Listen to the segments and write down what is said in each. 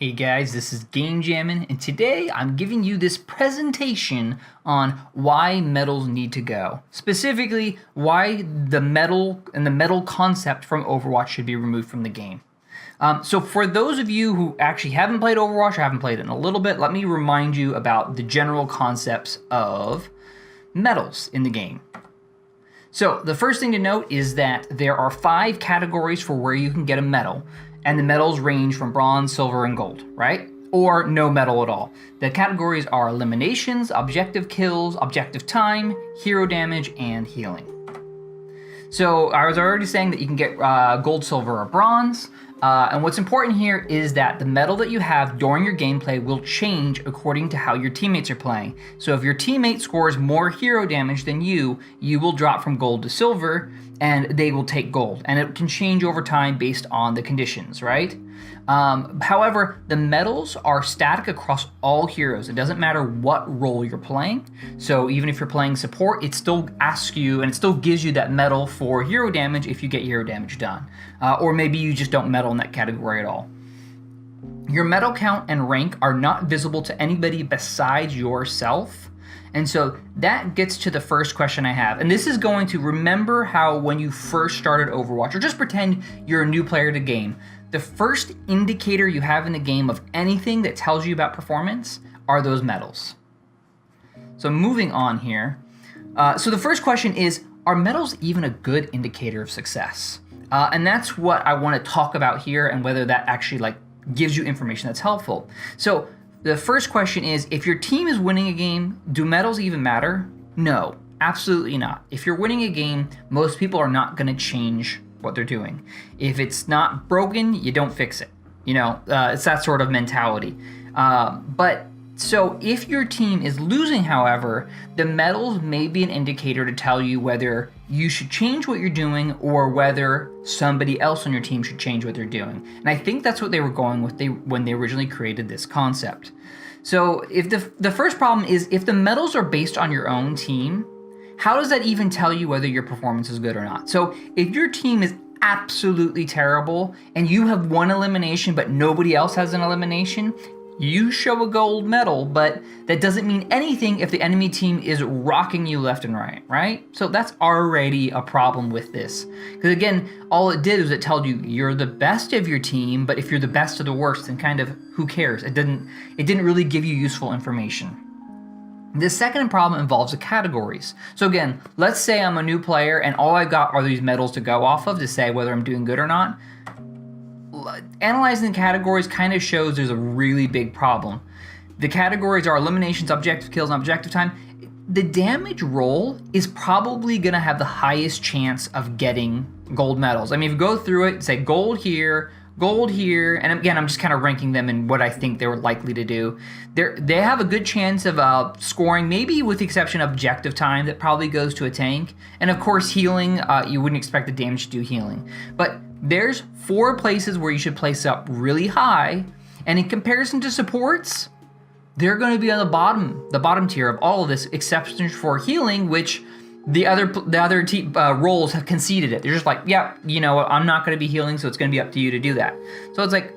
Hey guys, this is Game Jammin', and today I'm giving you this presentation on why medals need to go. Specifically, why the medal and the medal concept from Overwatch should be removed from the game. So for those of you who actually haven't played Overwatch or haven't played it in a little bit, let me remind you about the general concepts of medals in the game. So the first thing to note is that there are 5 categories for where you can get a medal, and the medals range from bronze, silver, and gold, right? Or no medal at all. The categories are eliminations, objective kills, objective time, hero damage, and healing. So I was already saying that you can get gold, silver, or bronze. And what's important here is that the medal that you have during your gameplay will change according to how your teammates are playing. So if your teammate scores more hero damage than you will drop from gold to silver, and they will take gold. And it can change over time based on the conditions, right? However, the medals are static across all heroes. It doesn't matter what role you're playing. So even if you're playing support, it still asks you, and it still gives you that medal for hero damage if you get hero damage done. Or maybe you just don't medal in that category at all. Your medal count and rank are not visible to anybody besides yourself. And so that gets to the first question I have. And this is going to remember how when you first started Overwatch, or just pretend you're a new player to the game, the first indicator you have in the game of anything that tells you about performance are those medals. So moving on here. So the first question is, are medals even a good indicator of success? And that's what I want to talk about here, and whether that actually gives you information that's helpful. So the first question is, if your team is winning a game, do medals even matter? No, absolutely not. If you're winning a game, most people are not going to change what they're doing. If it's not broken, you don't fix it. It's that sort of mentality. But so if your team is losing, however, the medals may be an indicator to tell you whether you should change what you're doing or whether somebody else on your team should change what they're doing. And I think that's what they were going with when they originally created this concept. So if the first problem is, if the medals are based on your own team, how does that even tell you whether your performance is good or not? So if your team is absolutely terrible and you have one elimination but nobody else has an elimination, you show a gold medal, but that doesn't mean anything if the enemy team is rocking you left and right? So that's already a problem with this. Because again, all it did was it told you you're the best of your team, but if you're the best of the worst, then kind of who cares? It didn't really give you useful information. The second problem involves the categories. So again, let's say I'm a new player and all I got are these medals to go off of to say whether I'm doing good or not. Analyzing the categories kind of shows there's a really big problem. The categories are eliminations, objective kills, and objective time. The damage role is probably going to have the highest chance of getting gold medals. I mean, if you go through it, say gold here, and again, I'm just kind of ranking them in what I think they were likely to do. They have a good chance of scoring, maybe with the exception of objective time, that probably goes to a tank. And of course, healing, you wouldn't expect the damage to do healing. But there's 4 places where you should place up really high, and in comparison to supports, they're going to be on the bottom tier of all of this, except for healing, which the other roles have conceded it. They're just like, yeah, I'm not going to be healing, so it's going to be up to you to do that. So it's like,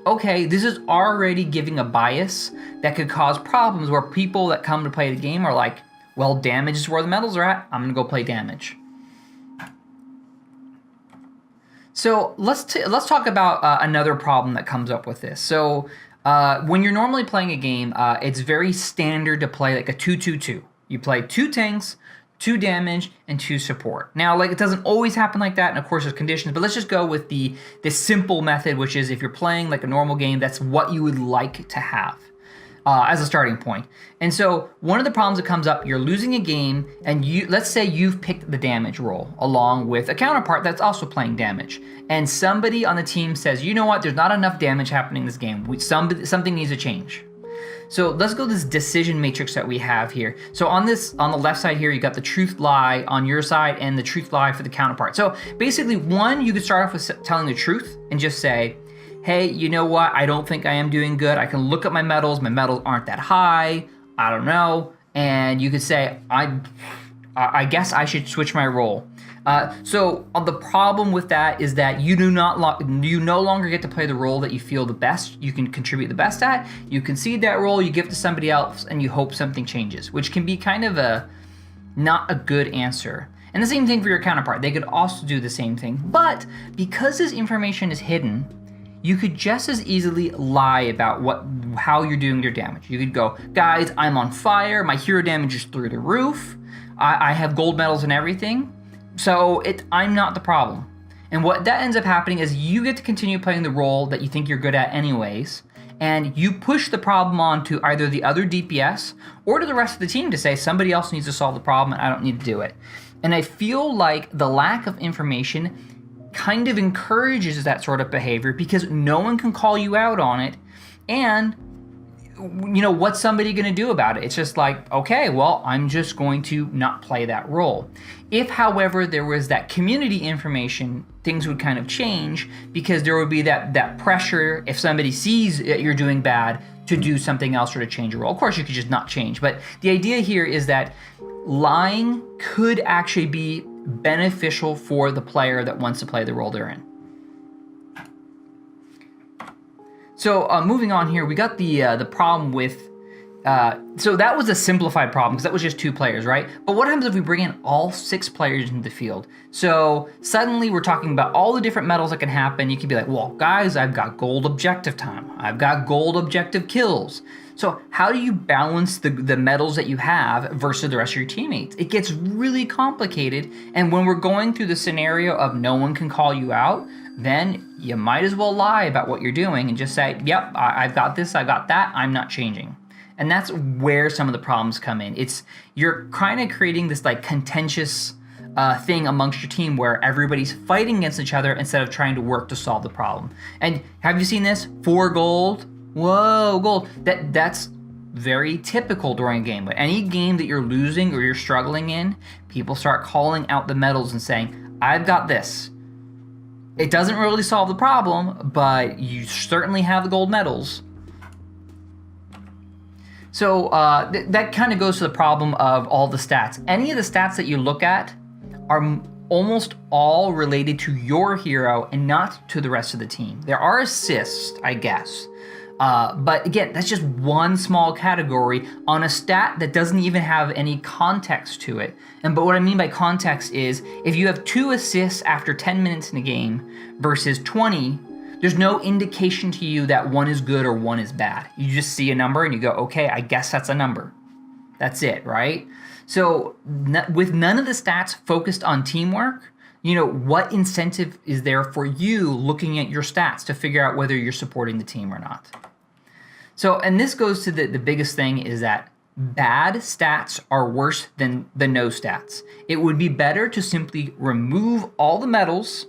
okay, this is already giving a bias that could cause problems where people that come to play the game are like, well, damage is where the medals are at. I'm going to go play damage. So let's talk about another problem that comes up with this. So when you're normally playing a game, it's very standard to play like a 2-2-2. You play 2 tanks, 2 damage, and 2 support. Now, it doesn't always happen like that, and of course there's conditions, but let's just go with the simple method, which is if you're playing like a normal game, that's what you would like to have as a starting point. And so one of the problems that comes up, you're losing a game, and let's say you've picked the damage role along with a counterpart that's also playing damage, and somebody on the team says, you know what, there's not enough damage happening in this game. Something needs to change. So let's go to this decision matrix that we have here. So on the left side here, you got the truth lie on your side and the truth lie for the counterpart. So basically, one, you could start off with telling the truth and just say, hey, you know what? I don't think I am doing good. I can look at my medals. My medals aren't that high. I don't know. And you could say, I I guess I should switch my role. So the problem with that is that you no longer get to play the role that you feel the best, you can contribute the best at. You concede that role, you give it to somebody else, and you hope something changes, which can be kind of not a good answer. And the same thing for your counterpart. They could also do the same thing. But because this information is hidden, you could just as easily lie about how you're doing your damage. You could go, guys, I'm on fire. My hero damage is through the roof. I have gold medals and everything. So I'm not the problem. And what that ends up happening is you get to continue playing the role that you think you're good at anyways. And you push the problem on to either the other DPS or to the rest of the team to say somebody else needs to solve the problem and I don't need to do it. And I feel like the lack of information kind of encourages that sort of behavior because no one can call you out on it. And, what's somebody going to do about it? It's just like, okay, well, I'm just going to not play that role. If, however, there was that community information, things would kind of change because there would be that pressure if somebody sees that you're doing bad to do something else or to change your role. Of course, you could just not change. But the idea here is that lying could actually be beneficial for the player that wants to play the role they're in. So moving on here, we got the problem with, so that was a simplified problem because that was just 2 players, right? But what happens if we bring in all 6 players into the field? So suddenly we're talking about all the different medals that can happen. You could be like, well, guys, I've got gold objective time. I've got gold objective kills. So how do you balance the medals that you have versus the rest of your teammates? It gets really complicated. And when we're going through the scenario of no one can call you out, then you might as well lie about what you're doing and just say, yep, I've got this, I got that, I'm not changing. And that's where some of the problems come in. You're kind of creating this like contentious thing amongst your team where everybody's fighting against each other instead of trying to work to solve the problem. And have you seen this? 4 gold. Whoa, gold. That's very typical during a game. But any game that you're losing or you're struggling in, people start calling out the medals and saying, I've got this. It doesn't really solve the problem, but you certainly have the gold medals. So that kind of goes to the problem of all the stats. Any of the stats that you look at are almost all related to your hero and not to the rest of the team. There are assists, I guess. But again, that's just one small category on a stat that doesn't even have any context to it. But what I mean by context is if you have 2 assists after 10 minutes in a game versus 20, there's no indication to you that one is good or one is bad. You just see a number and you go, okay, I guess that's a number. That's it, right? So with none of the stats focused on teamwork, what incentive is there for you looking at your stats to figure out whether you're supporting the team or not? So, and this goes to the biggest thing is that bad stats are worse than the no stats. It would be better to simply remove all the medals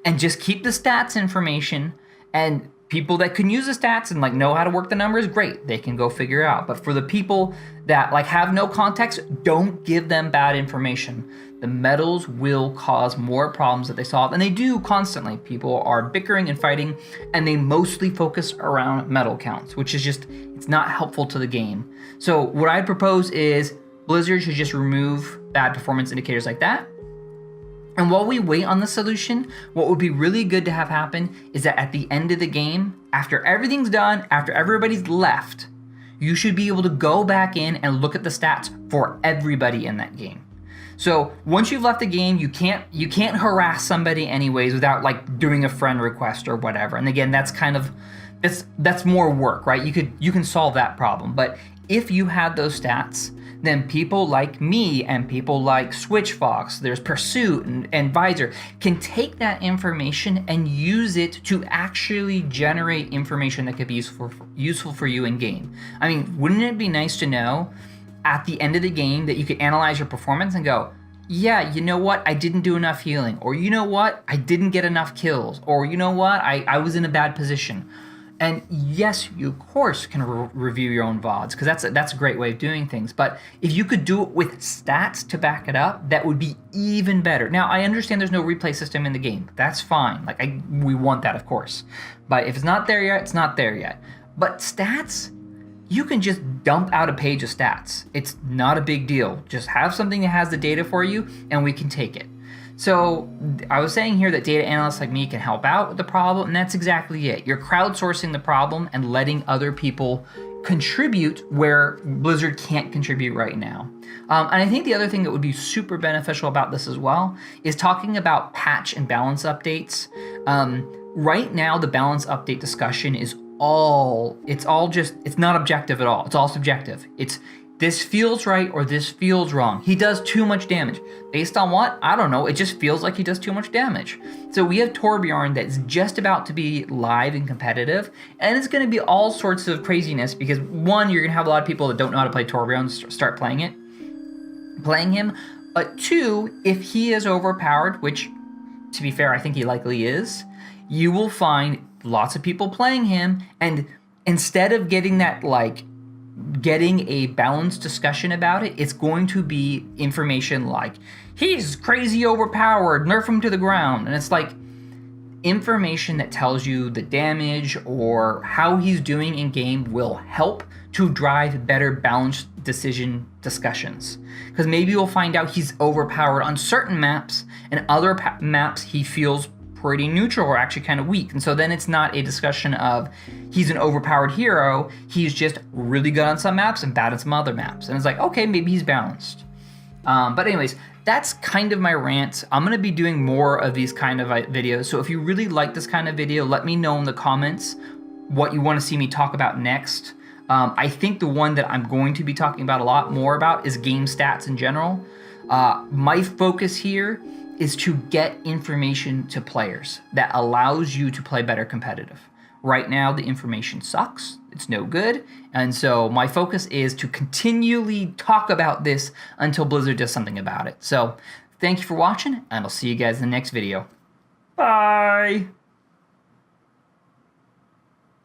and just keep the stats information, and people that can use the stats and know how to work the numbers, great, they can go figure it out. But for the people that have no context, don't give them bad information. The medals will cause more problems that they solve, and they do constantly. People are bickering and fighting, and they mostly focus around medal counts, which is it's not helpful to the game. So what I'd propose is Blizzard should just remove bad performance indicators like that. And while we wait on the solution, what would be really good to have happen is that at the end of the game, after everything's done, after everybody's left, you should be able to go back in and look at the stats for everybody in that game. So once you've left the game, you can't harass somebody anyways without doing a friend request or whatever. And again, that's more work, right? You can solve that problem. But if you had those stats, then people like me and people like Switchfox, there's Pursuit and Visor, can take that information and use it to actually generate information that could be useful for you in game. I mean, wouldn't it be nice to know at the end of the game that you could analyze your performance and go, yeah, you know what, I didn't do enough healing, or you know what, I didn't get enough kills, or you know what, I was in a bad position. And yes, you of course can review your own VODs, because that's a great way of doing things. But if you could do it with stats to back it up, that would be even better. Now, I understand there's no replay system in the game. That's fine. We want that, of course. But if it's not there yet, it's not there yet. But stats you can just dump out a page of stats. It's not a big deal. Just have something that has the data for you and we can take it. So I was saying here that data analysts like me can help out with the problem, and that's exactly it. You're crowdsourcing the problem and letting other people contribute where Blizzard can't contribute right now. And I think the other thing that would be super beneficial about this as well is talking about patch and balance updates. Right now, the balance update discussion is it's not objective at all. It's all subjective. It's this feels right or this feels wrong. He does too much damage. Based on what? I don't know. It just feels like he does too much damage. So we have Torbjorn that's just about to be live and competitive, and it's going to be all sorts of craziness because one, you're going to have a lot of people that don't know how to play Torbjorn start playing him. But two, if he is overpowered, which to be fair, I think he likely is, you will find lots of people playing him, and instead of getting a balanced discussion about it, it's going to be information like, he's crazy overpowered, nerf him to the ground. And it's like information that tells you the damage or how he's doing in game will help to drive better balanced decision discussions. Because maybe you'll find out he's overpowered on certain maps, and other maps he feels pretty neutral or actually kind of weak. And so then it's not a discussion of he's an overpowered hero, he's just really good on some maps and bad on some other maps. And it's like, okay, maybe he's balanced. But anyways, that's kind of my rant. I'm going to be doing more of these kind of videos. So if you really like this kind of video, let me know in the comments what you want to see me talk about next. I think the one that I'm going to be talking about a lot more about is game stats in general. My focus here is to get information to players that allows you to play better competitive. Right now, the information sucks. It's no good. And so my focus is to continually talk about this until Blizzard does something about it. So thank you for watching, and I'll see you guys in the next video. Bye!